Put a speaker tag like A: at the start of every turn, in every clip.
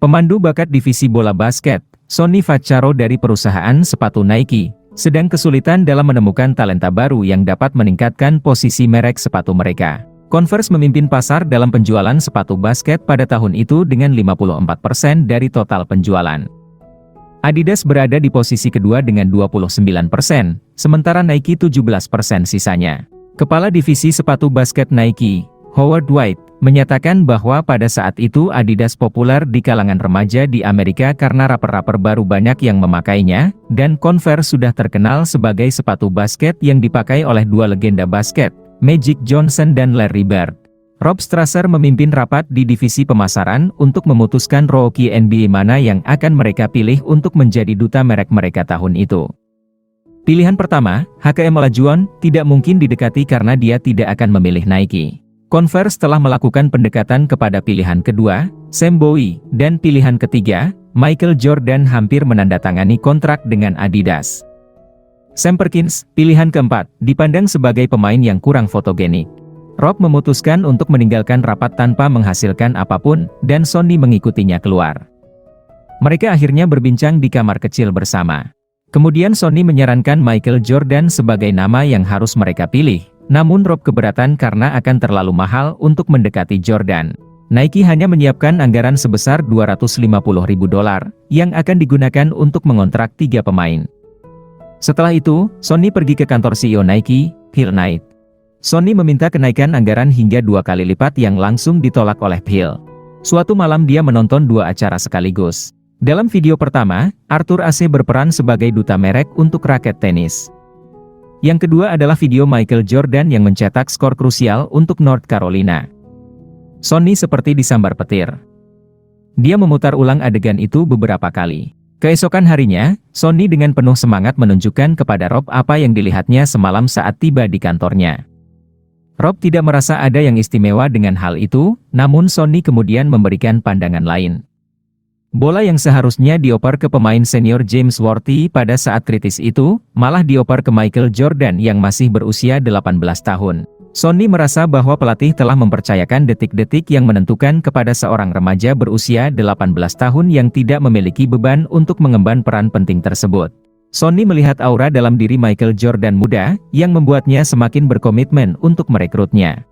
A: Pemandu bakat divisi bola basket, Sonny Vaccaro dari perusahaan sepatu Nike, sedang kesulitan dalam menemukan talenta baru yang dapat meningkatkan posisi merek sepatu mereka. Converse memimpin pasar dalam penjualan sepatu basket pada tahun itu dengan 54% dari total penjualan. Adidas berada di posisi kedua dengan 29%, sementara Nike 17% sisanya. Kepala divisi sepatu basket Nike, Howard White, menyatakan bahwa pada saat itu Adidas populer di kalangan remaja di Amerika karena rapper-rapper baru banyak yang memakainya, dan Converse sudah terkenal sebagai sepatu basket yang dipakai oleh dua legenda basket, Magic Johnson dan Larry Bird. Rob Strasser memimpin rapat di divisi pemasaran untuk memutuskan rookie NBA mana yang akan mereka pilih untuk menjadi duta merek mereka tahun itu. Pilihan pertama, Hakeem Olajuwon, tidak mungkin didekati karena dia tidak akan memilih Nike. Converse telah melakukan pendekatan kepada pilihan kedua, Sam Bowie, dan pilihan ketiga, Michael Jordan hampir menandatangani kontrak dengan Adidas. Sam Perkins, pilihan keempat, dipandang sebagai pemain yang kurang fotogenik. Rob memutuskan untuk meninggalkan rapat tanpa menghasilkan apapun, dan Sonny mengikutinya keluar. Mereka akhirnya berbincang di kamar kecil bersama. Kemudian Sonny menyarankan Michael Jordan sebagai nama yang harus mereka pilih, namun Rob keberatan karena akan terlalu mahal untuk mendekati Jordan. Nike hanya menyiapkan anggaran sebesar $250.000 yang akan digunakan untuk mengontrak 3 pemain. Setelah itu, Sonny pergi ke kantor CEO Nike, Phil Knight. Sonny meminta kenaikan anggaran hingga 2 kali lipat yang langsung ditolak oleh Phil. Suatu malam dia menonton 2 acara sekaligus. Dalam video pertama, Arthur Ashe berperan sebagai duta merek untuk raket tenis. Yang kedua adalah video Michael Jordan yang mencetak skor krusial untuk North Carolina. Sonny seperti disambar petir. Dia memutar ulang adegan itu beberapa kali. Keesokan harinya, Sonny dengan penuh semangat menunjukkan kepada Rob apa yang dilihatnya semalam saat tiba di kantornya. Rob tidak merasa ada yang istimewa dengan hal itu, namun Sonny kemudian memberikan pandangan lain. Bola yang seharusnya dioper ke pemain senior James Worthy pada saat kritis itu, malah dioper ke Michael Jordan yang masih berusia 18 tahun. Sonny merasa bahwa pelatih telah mempercayakan detik-detik yang menentukan kepada seorang remaja berusia 18 tahun yang tidak memiliki beban untuk mengemban peran penting tersebut. Sonny melihat aura dalam diri Michael Jordan muda, yang membuatnya semakin berkomitmen untuk merekrutnya.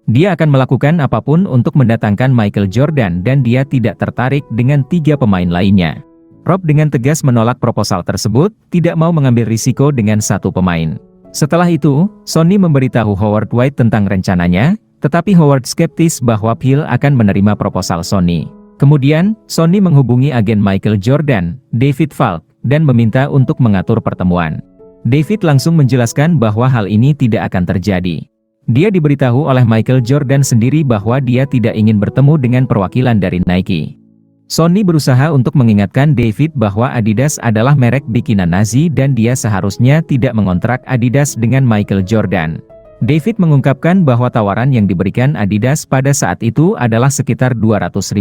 A: Dia akan melakukan apapun untuk mendatangkan Michael Jordan dan dia tidak tertarik dengan 3 pemain lainnya. Rob dengan tegas menolak proposal tersebut, tidak mau mengambil risiko dengan 1 pemain. Setelah itu, Sonny memberitahu Howard White tentang rencananya, tetapi Howard skeptis bahwa Phil akan menerima proposal Sonny. Kemudian, Sonny menghubungi agen Michael Jordan, David Falk, dan meminta untuk mengatur pertemuan. David langsung menjelaskan bahwa hal ini tidak akan terjadi. Dia diberitahu oleh Michael Jordan sendiri bahwa dia tidak ingin bertemu dengan perwakilan dari Nike. Sonny berusaha untuk mengingatkan David bahwa Adidas adalah merek bikinan Nazi dan dia seharusnya tidak mengontrak Adidas dengan Michael Jordan. David mengungkapkan bahwa tawaran yang diberikan Adidas pada saat itu adalah sekitar $200.000.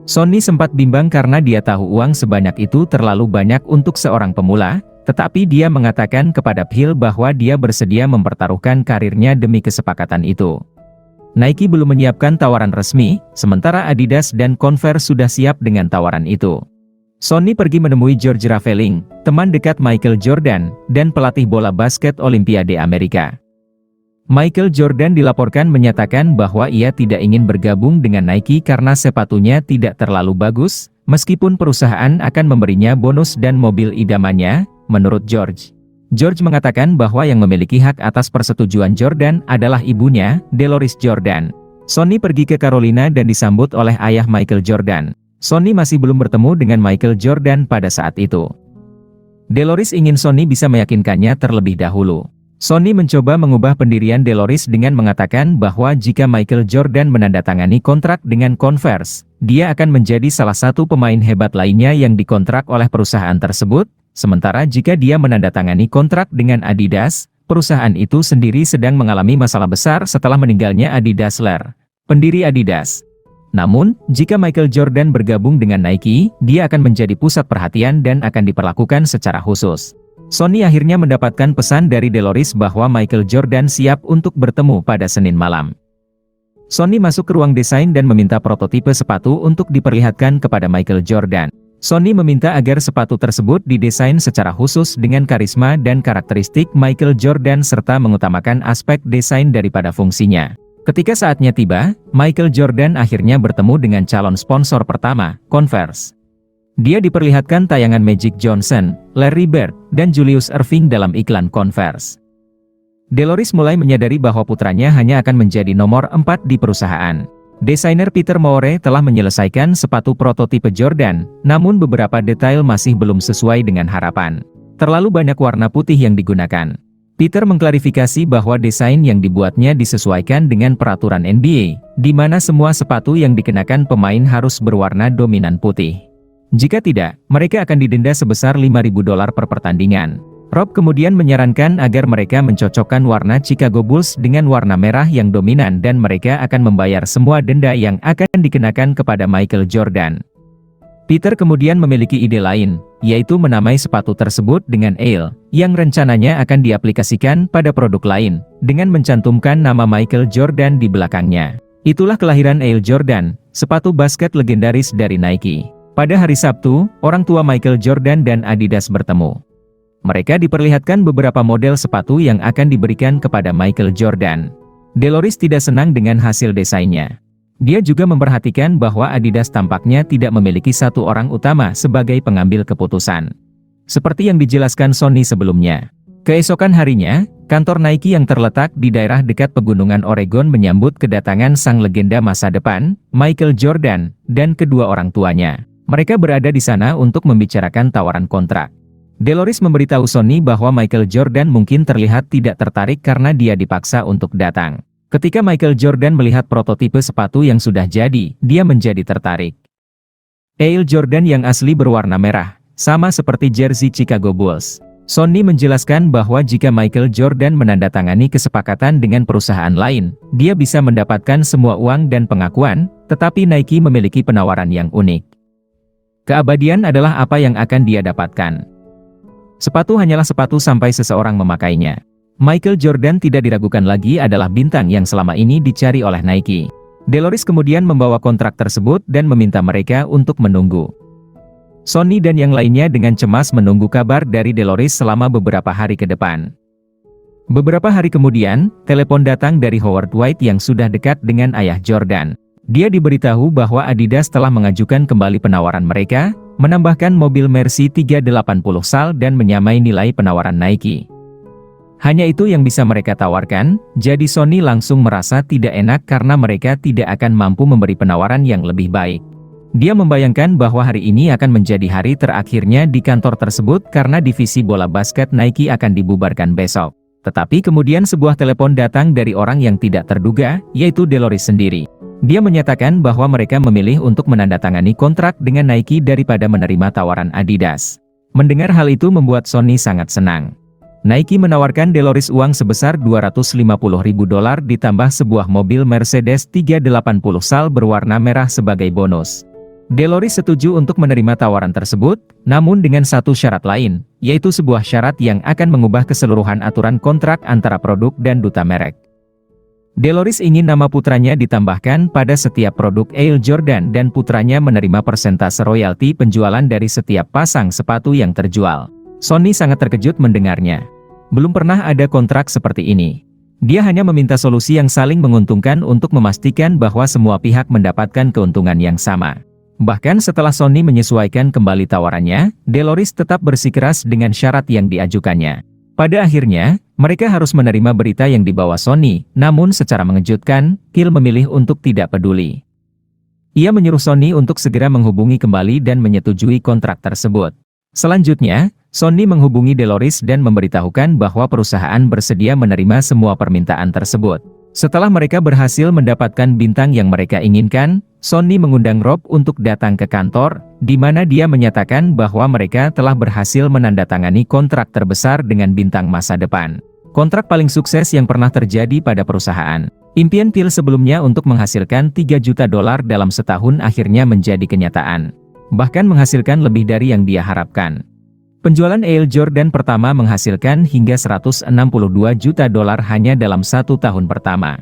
A: Sonny sempat bimbang karena dia tahu uang sebanyak itu terlalu banyak untuk seorang pemula, tetapi dia mengatakan kepada Phil bahwa dia bersedia mempertaruhkan karirnya demi kesepakatan itu. Nike belum menyiapkan tawaran resmi, sementara Adidas dan Converse sudah siap dengan tawaran itu. Sonny pergi menemui George Raveling, teman dekat Michael Jordan, dan pelatih bola basket Olimpiade Amerika. Michael Jordan dilaporkan menyatakan bahwa ia tidak ingin bergabung dengan Nike karena sepatunya tidak terlalu bagus, meskipun perusahaan akan memberinya bonus dan mobil idamannya. Menurut George. George mengatakan bahwa yang memiliki hak atas persetujuan Jordan adalah ibunya, Delores Jordan. Sonny pergi ke Carolina dan disambut oleh ayah Michael Jordan. Sonny masih belum bertemu dengan Michael Jordan pada saat itu. Delores ingin Sonny bisa meyakinkannya terlebih dahulu. Sonny mencoba mengubah pendirian Delores dengan mengatakan bahwa jika Michael Jordan menandatangani kontrak dengan Converse, dia akan menjadi salah satu pemain hebat lainnya yang dikontrak oleh perusahaan tersebut. Sementara jika dia menandatangani kontrak dengan Adidas, perusahaan itu sendiri sedang mengalami masalah besar setelah meninggalnya Adi Dassler, pendiri Adidas. Namun, jika Michael Jordan bergabung dengan Nike, dia akan menjadi pusat perhatian dan akan diperlakukan secara khusus. Sonny akhirnya mendapatkan pesan dari Delores bahwa Michael Jordan siap untuk bertemu pada Senin malam. Sonny masuk ke ruang desain dan meminta prototipe sepatu untuk diperlihatkan kepada Michael Jordan. Sonny meminta agar sepatu tersebut didesain secara khusus dengan karisma dan karakteristik Michael Jordan serta mengutamakan aspek desain daripada fungsinya. Ketika saatnya tiba, Michael Jordan akhirnya bertemu dengan calon sponsor pertama, Converse. Dia diperlihatkan tayangan Magic Johnson, Larry Bird, dan Julius Erving dalam iklan Converse. Deloris mulai menyadari bahwa putranya hanya akan menjadi nomor 4 di perusahaan. Desainer Peter Moore telah menyelesaikan sepatu prototipe Jordan, namun beberapa detail masih belum sesuai dengan harapan. Terlalu banyak warna putih yang digunakan. Peter mengklarifikasi bahwa desain yang dibuatnya disesuaikan dengan peraturan NBA, di mana semua sepatu yang dikenakan pemain harus berwarna dominan putih. Jika tidak, mereka akan didenda sebesar $5.000 per pertandingan. Rob kemudian menyarankan agar mereka mencocokkan warna Chicago Bulls dengan warna merah yang dominan dan mereka akan membayar semua denda yang akan dikenakan kepada Michael Jordan. Peter kemudian memiliki ide lain, yaitu menamai sepatu tersebut dengan Ale, yang rencananya akan diaplikasikan pada produk lain, dengan mencantumkan nama Michael Jordan di belakangnya. Itulah kelahiran Ale Jordan, sepatu basket legendaris dari Nike. Pada hari Sabtu, orang tua Michael Jordan dan Adidas bertemu. Mereka diperlihatkan beberapa model sepatu yang akan diberikan kepada Michael Jordan. Deloris tidak senang dengan hasil desainnya. Dia juga memperhatikan bahwa Adidas tampaknya tidak memiliki satu orang utama sebagai pengambil keputusan. Seperti yang dijelaskan Sonny sebelumnya. Keesokan harinya, kantor Nike yang terletak di daerah dekat pegunungan Oregon menyambut kedatangan sang legenda masa depan, Michael Jordan, dan kedua orang tuanya. Mereka berada di sana untuk membicarakan tawaran kontrak. Deloris memberitahu Sonny bahwa Michael Jordan mungkin terlihat tidak tertarik karena dia dipaksa untuk datang. Ketika Michael Jordan melihat prototipe sepatu yang sudah jadi, dia menjadi tertarik. Ale Jordan yang asli berwarna merah, sama seperti jersey Chicago Bulls. Sonny menjelaskan bahwa jika Michael Jordan menandatangani kesepakatan dengan perusahaan lain, dia bisa mendapatkan semua uang dan pengakuan, tetapi Nike memiliki penawaran yang unik. Keabadian adalah apa yang akan dia dapatkan. Sepatu hanyalah sepatu sampai seseorang memakainya. Michael Jordan tidak diragukan lagi adalah bintang yang selama ini dicari oleh Nike. Deloris kemudian membawa kontrak tersebut dan meminta mereka untuk menunggu. Sonny dan yang lainnya dengan cemas menunggu kabar dari Deloris selama beberapa hari ke depan. Beberapa hari kemudian, telepon datang dari Howard White yang sudah dekat dengan ayah Jordan. Dia diberitahu bahwa Adidas telah mengajukan kembali penawaran mereka, menambahkan mobil Mercy 380 SAL dan menyamai nilai penawaran Nike. Hanya itu yang bisa mereka tawarkan, jadi Sonny langsung merasa tidak enak karena mereka tidak akan mampu memberi penawaran yang lebih baik. Dia membayangkan bahwa hari ini akan menjadi hari terakhirnya di kantor tersebut karena divisi bola basket Nike akan dibubarkan besok. Tetapi kemudian sebuah telepon datang dari orang yang tidak terduga, yaitu Deloris sendiri. Dia menyatakan bahwa mereka memilih untuk menandatangani kontrak dengan Nike daripada menerima tawaran Adidas. Mendengar hal itu membuat Sonny sangat senang. Nike menawarkan Deloris uang sebesar $250.000 ditambah sebuah mobil Mercedes 380 SAL berwarna merah sebagai bonus. Deloris setuju untuk menerima tawaran tersebut, namun dengan satu syarat lain, yaitu sebuah syarat yang akan mengubah keseluruhan aturan kontrak antara produk dan duta merek. Deloris ingin nama putranya ditambahkan pada setiap produk Ale Jordan dan putranya menerima persentase royalti penjualan dari setiap pasang sepatu yang terjual. Sonny sangat terkejut mendengarnya. Belum pernah ada kontrak seperti ini. Dia hanya meminta solusi yang saling menguntungkan untuk memastikan bahwa semua pihak mendapatkan keuntungan yang sama. Bahkan setelah Sonny menyesuaikan kembali tawarannya, Deloris tetap bersikeras dengan syarat yang diajukannya. Pada akhirnya, mereka harus menerima berita yang dibawa Sonny, namun secara mengejutkan, Kill memilih untuk tidak peduli. Ia menyuruh Sonny untuk segera menghubungi kembali dan menyetujui kontrak tersebut. Selanjutnya, Sonny menghubungi Deloris dan memberitahukan bahwa perusahaan bersedia menerima semua permintaan tersebut. Setelah mereka berhasil mendapatkan bintang yang mereka inginkan, Sonny mengundang Rob untuk datang ke kantor, di mana dia menyatakan bahwa mereka telah berhasil menandatangani kontrak terbesar dengan bintang masa depan. Kontrak paling sukses yang pernah terjadi pada perusahaan. Impian Phil sebelumnya untuk menghasilkan $3 juta dalam setahun akhirnya menjadi kenyataan. Bahkan menghasilkan lebih dari yang dia harapkan. Penjualan Ale Jordan pertama menghasilkan hingga $162 juta hanya dalam 1 tahun pertama.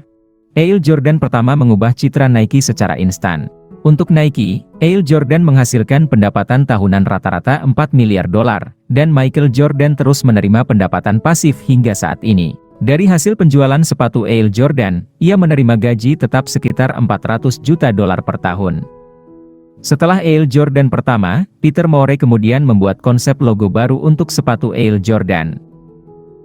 A: Air Jordan pertama mengubah citra Nike secara instan. Untuk Nike, Air Jordan menghasilkan pendapatan tahunan rata-rata 4 miliar dolar, dan Michael Jordan terus menerima pendapatan pasif hingga saat ini. Dari hasil penjualan sepatu Air Jordan, ia menerima gaji tetap sekitar 400 juta dolar per tahun. Setelah Air Jordan pertama, Peter Moore kemudian membuat konsep logo baru untuk sepatu Air Jordan.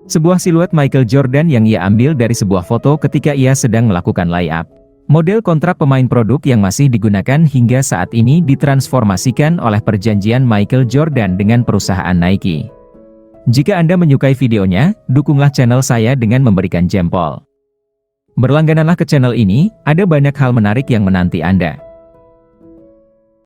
A: Sebuah siluet Michael Jordan yang ia ambil dari sebuah foto ketika ia sedang melakukan layup. Model kontrak pemain produk yang masih digunakan hingga saat ini ditransformasikan oleh perjanjian Michael Jordan dengan perusahaan Nike. Jika Anda menyukai videonya, dukunglah channel saya dengan memberikan jempol. Berlanggananlah ke channel ini, ada banyak hal menarik yang menanti Anda.